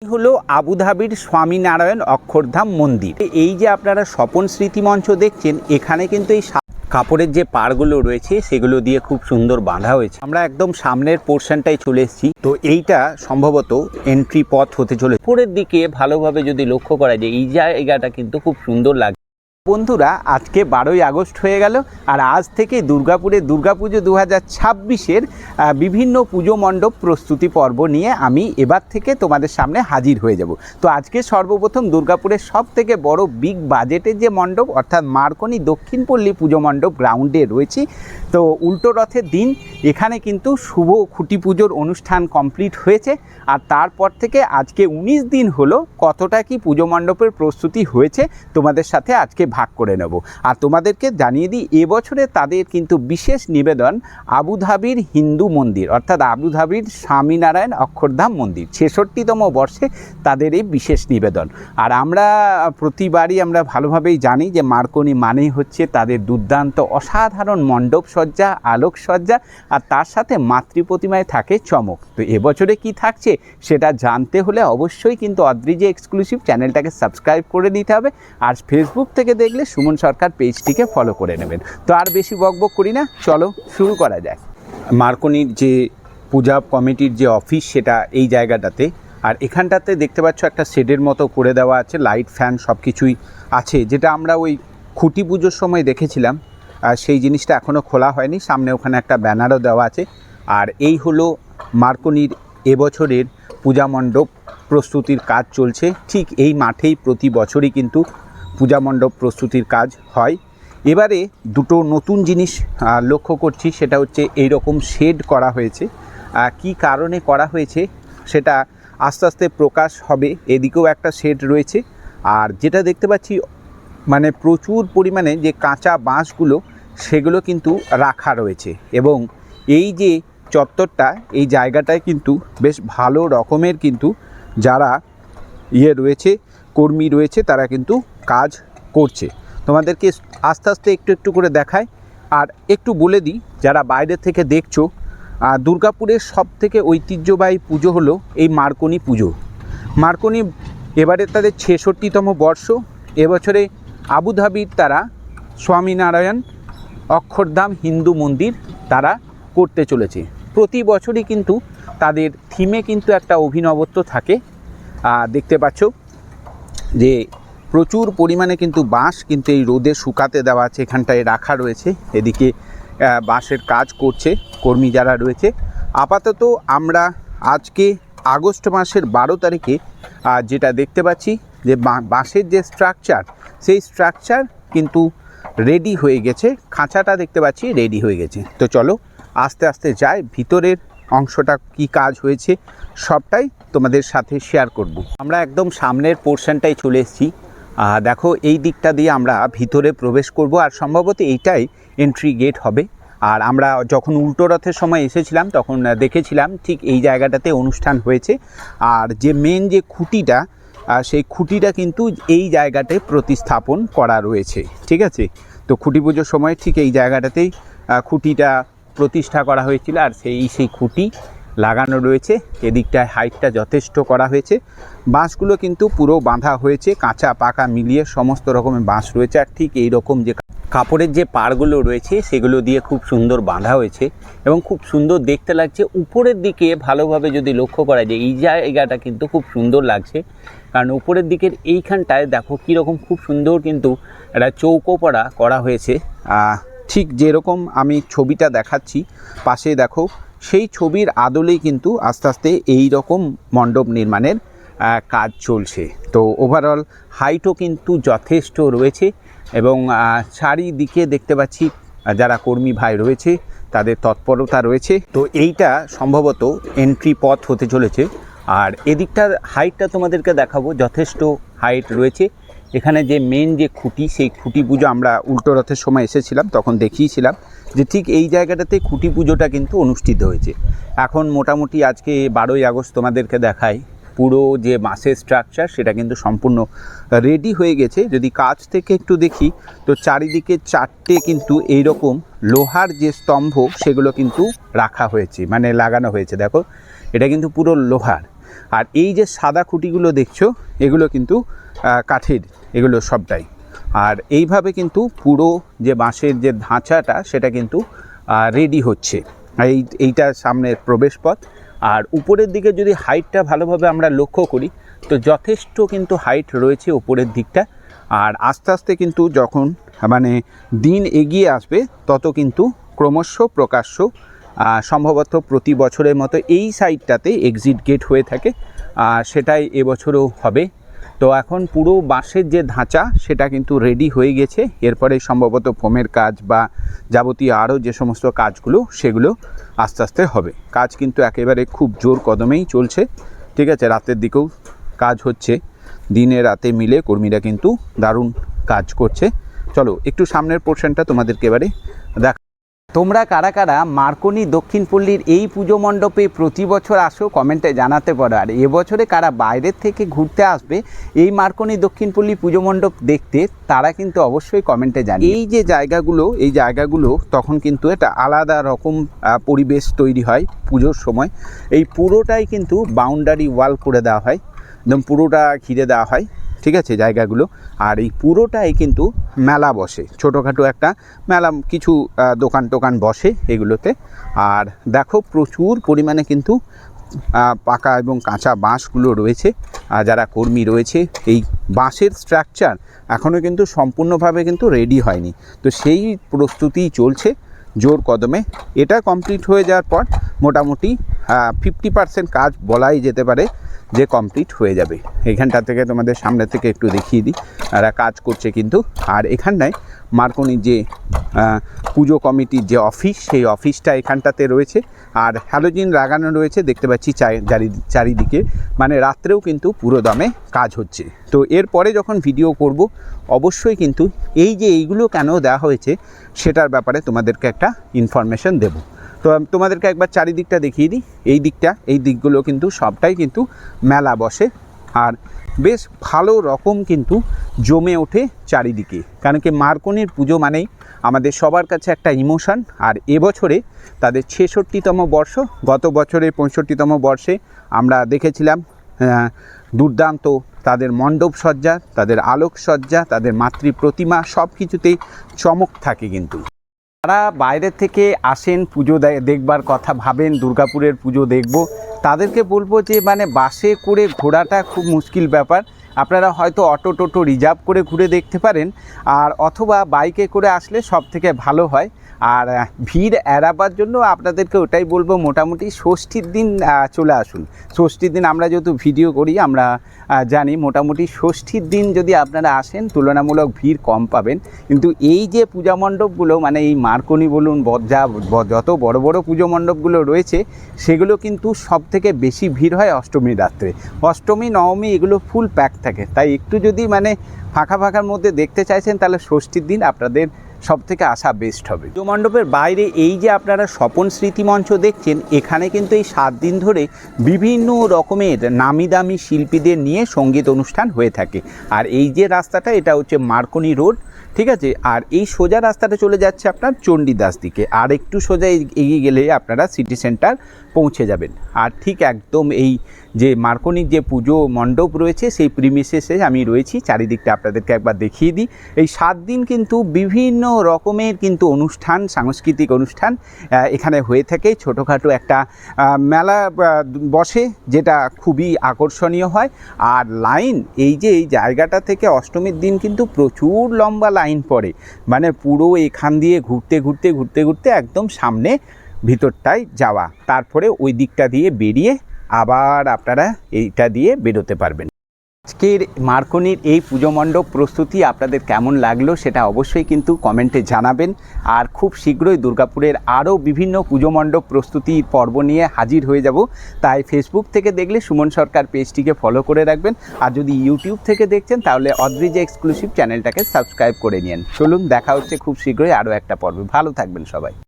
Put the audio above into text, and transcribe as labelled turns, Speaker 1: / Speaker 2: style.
Speaker 1: হলো আবুধাবির স্বামীনারায়ণ অক্ষরধাম মন্দির। এই যে আপনারা স্বপন স্মৃতি মঞ্চ দেখছেন, এখানে কিন্তু এই কাপড়ের যে পাড়গুলো রয়েছে সেগুলো দিয়ে খুব সুন্দর বাঁধা হয়েছে। আমরা একদম সামনের পোর্শনটাই চলে এসেছি। তো এইটা সম্ভবত এন্ট্রি পথ হতে চলেছে। উপরের দিকে ভালোভাবে যদি লক্ষ্য করা যায়, এই জায়গাটা কিন্তু খুব সুন্দর লাগে। বন্ধুরা, আজকে 12ই আগস্ট হয়ে গেল, আর আজ থেকে দুর্গাপুরে দুর্গাপুজো 2026-এর বিভিন্ন পুজো মণ্ডপ প্রস্তুতি পর্ব নিয়ে আমি এবার থেকে তোমাদের সামনে হাজির হয়ে যাব। তো আজকে সর্বপ্রথম দুর্গাপুরের সব থেকে বড় বিগ বাজেটের যে মণ্ডপ অর্থাৎ মার্কনি দক্ষিণপল্লী পুজো মণ্ডপ গ্রাউন্ডে রয়েছি। তো উল্টো রথের দিন এখানে কিন্তু শুভ খুঁটি পুজোর অনুষ্ঠান কমপ্লিট হয়েছে, আর তারপর থেকে আজকে 19 দিন হলো কতটা কি পুজো মণ্ডপের প্রস্তুতি হয়েছে তোমাদের সাথে আজকে ভাগ করে নেব। আর তোমাদেরকে জানিয়ে দিই, এবছরে তাদের কিন্তু বিশেষ নিবেদন আবুধাবির হিন্দু মন্দির অর্থাৎ আবুধাবির স্বামীনারায়ণ অক্ষরধাম মন্দির 66তম বর্ষে তাদের এই বিশেষ নিবেদন। আর আমরা প্রতিবারই আমরা ভালোভাবেই জানি যে মার্কনি মানেই হচ্ছে তাদের দুর্দান্ত অসাধারণ মণ্ডপ সজ্জা, আলোকসজ্জা, আর তার সাথে মাতৃ প্রতিমায় থাকে চমক। তো এবছরে কি থাকছে সেটা জানতে হলে অবশ্যই কিন্তু অদ্রিজে এক্সক্লুসিভ চ্যানেলটাকে সাবস্ক্রাইব করে নিতে হবে, আর ফেসবুক থেকে দেখলে সুমন সরকার পেজটিকে ফলো করে নেবেন। তো আর বেশি বকবক করি না, চলো শুরু করা যায়। মার্কনির যে পূজা কমিটির যে অফিস সেটা এই জায়গাটাতে, আর এখানটাতে দেখতে পাচ্ছ একটা শেডের মতো করে দেওয়া আছে, লাইট ফ্যান সব কিছুই আছে, যেটা আমরা ওই খুঁটি পুজোর সময় দেখেছিলাম। সেই জিনিসটা এখনও খোলা হয়নি, সামনে ওখানে একটা ব্যানারও দেওয়া আছে। আর এই হলো মার্কনির এবছরের পূজা মণ্ডপ প্রস্তুতির কাজ চলছে। ঠিক এই মাঠেই প্রতি বছরই কিন্তু পূজা মণ্ডপ প্রস্তুতির কাজ হয়। এবারে দুটো নতুন জিনিস লক্ষ্য করছি, সেটা হচ্ছে এই রকম শেড করা হয়েছে। কি কারণে করা হয়েছে সেটা আস্তে আস্তে প্রকাশ হবে। এদিকেও একটা শেড রয়েছে, আর যেটা দেখতে পাচ্ছি মানে প্রচুর পরিমাণে যে কাঁচা বাঁশগুলো সেগুলো কিন্তু রাখা রয়েছে, এবং এই যে চত্বরটা, এই জায়গাটায় কিন্তু বেশ ভালো রকমের কিন্তু যারা রয়েছে, কর্মী রয়েছে, তারা কিন্তু কাজ করছে। তোমাদেরকে আস্তে আস্তে একটু একটু করে দেখায়। আর একটু বলে দিই, যারা বাইরে থেকে দেখছো, দুর্গাপুরের সব থেকে ঐতিহ্যবাহী পুজো হলো এই মার্কনি পুজো। মার্কনি এবারে তাদের 66তম বর্ষ। এবছরে আবুধাবির তারা স্বামীনারায়ণ অক্ষরধাম হিন্দু মন্দির তারা করতে চলেছে। প্রতি বছরই কিন্তু তাদের থিমে কিন্তু একটা অভিনবত্ব থাকে। দেখতে পাচ্ছ যে প্রচুর পরিমাণে কিন্তু বাঁশ কিন্তু এই রোদে শুকাতে দেওয়া আছে, এখানটায় রাখা রয়েছে। এদিকে বাঁশের কাজ করছে কর্মী যারা রয়েছে। আপাতত আমরা আজকে আগস্ট মাসের 12 তারিখে যেটা দেখতে পাচ্ছি যে বাঁশের যে স্ট্রাকচার, সেই স্ট্রাকচার কিন্তু রেডি হয়ে গেছে। খাঁচাটা দেখতে পাচ্ছি রেডি হয়ে গেছে। তো চলো আস্তে আস্তে যাই, ভিতরের অংশটা কি কাজ হয়েছে সবটাই তোমাদের সাথে শেয়ার করব। আমরা একদম সামনের পোর্শনটাই চলে এসেছি। দেখো, এই দিকটা দিয়ে আমরা ভিতরে প্রবেশ করব, আর সম্ভবত এইটাই এন্ট্রি গেট হবে। আর আমরা যখন উল্টো রথের সময় এসেছিলাম তখন দেখেছিলাম ঠিক এই জায়গাটাতে অনুষ্ঠান হয়েছে। আর যে মেন যে খুঁটিটা, সেই খুঁটিটা কিন্তু এই জায়গাটায় প্রতিস্থাপন করা রয়েছে। ঠিক আছে, তো খুঁটি পুজোর সময় ঠিক এই জায়গাটাতেই খুঁটিটা প্রতিষ্ঠা করা হয়েছিল, আর সেই খুঁটি লাগানো রয়েছে। এদিকটায় হাইটটা যথেষ্ট করা হয়েছে। বাঁশগুলো কিন্তু পুরো বাঁধা হয়েছে, কাঁচা পাকা মিলিয়ে সমস্ত রকমের বাঁশ রয়েছে। আর ঠিক এই রকম যে কাপড়ের যে পাড়গুলো রয়েছে সেগুলো দিয়ে খুব সুন্দর বাঁধা হয়েছে, এবং খুব সুন্দর দেখতে লাগছে। উপরের দিকে ভালোভাবে যদি লক্ষ্য করা যায়, এই জায়গাটা কিন্তু খুব সুন্দর লাগছে, কারণ উপরের দিকের এইখানটায় দেখো কীরকম খুব সুন্দর কিন্তু একটা চৌকোপড়া করা হয়েছে। ঠিক যেরকম আমি ছবিটা দেখাচ্ছি পাশে দেখো, সেই ছবির আদলেই কিন্তু আস্তে আস্তে এই রকম মণ্ডপ নির্মাণের কাজ চলছে। তো ওভারঅল হাইটও কিন্তু যথেষ্ট রয়েছে, এবং চারিদিকে দেখতে পাচ্ছি যারা কর্মী ভাই রয়েছে তাদের তৎপরতা রয়েছে। তো এইটা সম্ভবত এন্ট্রি পথ হতে চলেছে। আর এদিকটার হাইটটা তোমাদেরকে দেখাবো, যথেষ্ট হাইট রয়েছে। এখানে যে মেন যে খুঁটি, সেই খুঁটি পুজো আমরা উল্টো রথের সময় এসেছিলাম, তখন দেখিয়েছিলাম যে ঠিক এই জায়গাটাতে খুঁটি পুজোটা কিন্তু অনুষ্ঠিত হয়েছে। এখন মোটামুটি আজকে 12ই আগস্ট তোমাদেরকে দেখাই, পুরো যে বাঁশের স্ট্রাকচার সেটা কিন্তু সম্পূর্ণ রেডি হয়ে গেছে। যদি কাছ থেকে একটু দেখি তো চারিদিকে 4টে কিন্তু এইরকম লোহার যে স্তম্ভ সেগুলো কিন্তু রাখা হয়েছে, মানে লাগানো হয়েছে। দেখো, এটা কিন্তু পুরো লোহার। আর এই যে সাদা খুঁটিগুলো দেখছো এগুলো কিন্তু কাঠের, এগুলো সবটাই। আর এইভাবে কিন্তু পুরো যে বাঁশের যে ধাঁচাটা সেটা কিন্তু রেডি হচ্ছে। এইটা সামনের প্রবেশপথ। আর উপরের দিকে যদি হাইটটা ভালোভাবে আমরা লক্ষ্য করি তো যথেষ্ট কিন্তু হাইট রয়েছে উপরের দিকটা। আর আস্তে আস্তে কিন্তু যখন মানে দিন এগিয়ে আসবে তত কিন্তু ক্রমশ প্রকাশ্য সম্ভবত প্রতি বছরের মতো এই সাইডটাতে এক্সিট গেট হয়ে থাকে, সেটাই এবছরও হবে। তো এখন পুরো বাঁশের যে ধাঁচা সেটা কিন্তু রেডি হয়ে গেছে, এরপরে সম্ভবত ফোমের কাজ বা যাবতীয় আরও যে সমস্ত কাজগুলো সেগুলো আস্তে আস্তে হবে। কাজ কিন্তু একেবারে খুব জোর কদমেই চলছে, ঠিক আছে। রাতের দিকেও কাজ হচ্ছে, দিনে রাতে মিলে কর্মীরা কিন্তু দারুণ কাজ করছে। চলো একটু সামনের পোর্শনটা তোমাদেরকে এবারে দেখ। তোমরা কারা কারা মার্কনি দক্ষিণপল্লীর এই পুজো মণ্ডপে প্রতি বছর আসো কমেন্টে জানাতে পারো। আর এবছরে কারা বাইরের থেকে ঘুরতে আসবে এই মার্কনি দক্ষিণপল্লী পুজো মণ্ডপ দেখতে তারা কিন্তু অবশ্যই কমেন্টে জানিয়ে। এই যে জায়গাগুলো, এই জায়গাগুলো তখন কিন্তু একটা আলাদা রকম পরিবেশ তৈরি হয় পুজোর সময়। এই পুরোটাই কিন্তু বাউন্ডারি ওয়াল করে দেওয়া হয়, একদম পুরোটা ঘিরে দেওয়া হয়, ঠিক আছে জায়গাগুলো। আর এই পুরোটাই কিন্তু মেলা বসে, ছোটোখাটো একটা মেলা, কিছু দোকান টোকান বসে এগুলোতে। আর দেখো প্রচুর পরিমাণে কিন্তু পাকা এবং কাঁচা বাঁশগুলো রয়েছে। আর যারা কর্মী রয়েছে, এই বাঁশের স্ট্রাকচার এখনও কিন্তু সম্পূর্ণভাবে কিন্তু রেডি হয়নি, তো সেই প্রস্তুতি চলছে জোর কদমে। এটা কমপ্লিট হয়ে যাওয়ার পর মোটামুটি 50% কাজ বলাই যেতে পারে যে কমপ্লিট হয়ে যাবে। এখানটা থেকে তোমাদের সামনে থেকে একটু দেখিয়ে দিই এরা কাজ করছে কিন্তু। আর এখানটায় মার্কনির যে পুজো কমিটির যে অফিস, সেই অফিসটা এখানটাতে রয়েছে। আর হ্যালোজিন লাগানো রয়েছে দেখতে পাচ্ছি চারিদিকে, মানে রাত্রেও কিন্তু পুরো দমে কাজ হচ্ছে। তো এরপরে যখন ভিডিও করব অবশ্যই কিন্তু এই যে এইগুলো কেন দেওয়া হয়েছে সেটার ব্যাপারে তোমাদেরকে একটা ইনফরমেশন দেব। তো তোমাদেরকে একবার চারিদিকটা দেখিয়ে দিই। এই দিকগুলো কিন্তু সবটাই কিন্তু মেলা বসে, আর বেশ ভালো রকম কিন্তু জমে ওঠে চারিদিকে। কারণ কি মার্কনির পুজো মানেই আমাদের সবার কাছে একটা ইমোশান। আর এবছরে তাদের 66তম বর্ষ, গত বছরের 65তম বর্ষে আমরা দেখেছিলাম দুর্দান্ত তাদের মণ্ডপ সজ্জা, তাদের আলোকসজ্জা, তাদের মাতৃ প্রতিমা, সব কিছুতেই চমক থাকে। কিন্তু যারা বাইরের থেকে আসেন পুজো দেখবার কথা ভাবেন, দুর্গাপুরের পুজো দেখব, তাদেরকে বলবো যে মানে বাসে করে ঘোরাটা খুব মুশকিল ব্যাপার। আপনারা হয়তো অটো টোটো রিজার্ভ করে ঘুরে দেখতে পারেন, আর অথবা বাইকে করে আসলে সব থেকে ভালো হয়। আর ভিড় এড়াবার জন্য আপনাদেরকে ওটাই বলবো, মোটামুটি ষষ্ঠীর দিন চলে আসুন। ষষ্ঠীর দিন আমরা যেহেতু ভিডিও করি আমরা জানি, মোটামুটি ষষ্ঠীর দিন যদি আপনারা আসেন তুলনামূলক ভিড় কম পাবেন। কিন্তু এই যে পূজা মণ্ডপগুলো, মানে এই মার্কনি বলুন, যত বড় বড় পুজো মণ্ডপগুলো রয়েছে সেগুলো কিন্তু সব থেকে বেশি ভিড় হয় অষ্টমী রাত্রে। অষ্টমী নবমী এগুলো ফুল প্যাক থাকে, তাই একটু যদি মানে ফাঁকার মধ্যে দেখতে চাইছেন তাহলে ষষ্ঠীর দিন আপনাদের সব থেকে আসা বেস্ট হবে। পুজো মণ্ডপের বাইরে এই যে আপনারা স্বপন স্মৃতিমঞ্চ দেখছেন, এখানে কিন্তু এই 7 দিন ধরে বিভিন্ন রকমের নামি দামি শিল্পীদের নিয়ে সঙ্গীত অনুষ্ঠান হয়ে থাকে। আর এই যে রাস্তাটা, এটা হচ্ছে মার্কনি রোড, ঠিক আছে। আর এই সোজা রাস্তাটা চলে যাচ্ছে আপনার চণ্ডীদাস দিকে, আর একটু সোজা এগিয়ে গেলে আপনারা সিটি সেন্টার পৌঁছে যাবেন। আর ঠিক একদম এই যে মার্কনির যে পুজো মণ্ডপ রয়েছে সেই প্রিমিসেসে আমি রয়েছি। চারিদিকটা আপনাদেরকে একবার দেখিয়ে দিই। এই 7 দিন কিন্তু বিভিন্ন রকমের কিন্তু অনুষ্ঠান, সাংস্কৃতিক অনুষ্ঠান এখানে হয়ে থাকে। ছোটোখাটো একটা মেলা বসে যেটা খুবই আকর্ষণীয় হয়। আর লাইন, এই যে এই জায়গাটা থেকে অষ্টমীর দিন কিন্তু প্রচুর লম্বা লাইন পড়ে, মানে পুরো এখান দিয়ে ঘুরতে একদম সামনে ভিতরটায় যাওয়া, তারপরে ওই দিকটা দিয়ে বেরিয়ে আবার আপনারা এইটা দিয়ে বেরোতে পারবেন। আজকের মার্কনির এই পুজো মণ্ডপ প্রস্তুতি আপনাদের কেমন লাগলো সেটা অবশ্যই কিন্তু কমেন্টে জানাবেন। আর খুব শীঘ্রই দুর্গাপুরের আরও বিভিন্ন পুজো মণ্ডপ প্রস্তুতির পর্ব নিয়ে হাজির হয়ে যাব। তাই ফেসবুক থেকে দেখলে সুমন সরকার পেজটিকে ফলো করে রাখবেন, আর যদি ইউটিউব থেকে দেখছেন তাহলে অদ্রিজা এক্সক্লুসিভ চ্যানেলটাকে সাবস্ক্রাইব করে নিন। চলুন দেখা হচ্ছে খুব শীঘ্রই আরও একটা পর্বে। ভালো থাকবেন সবাই।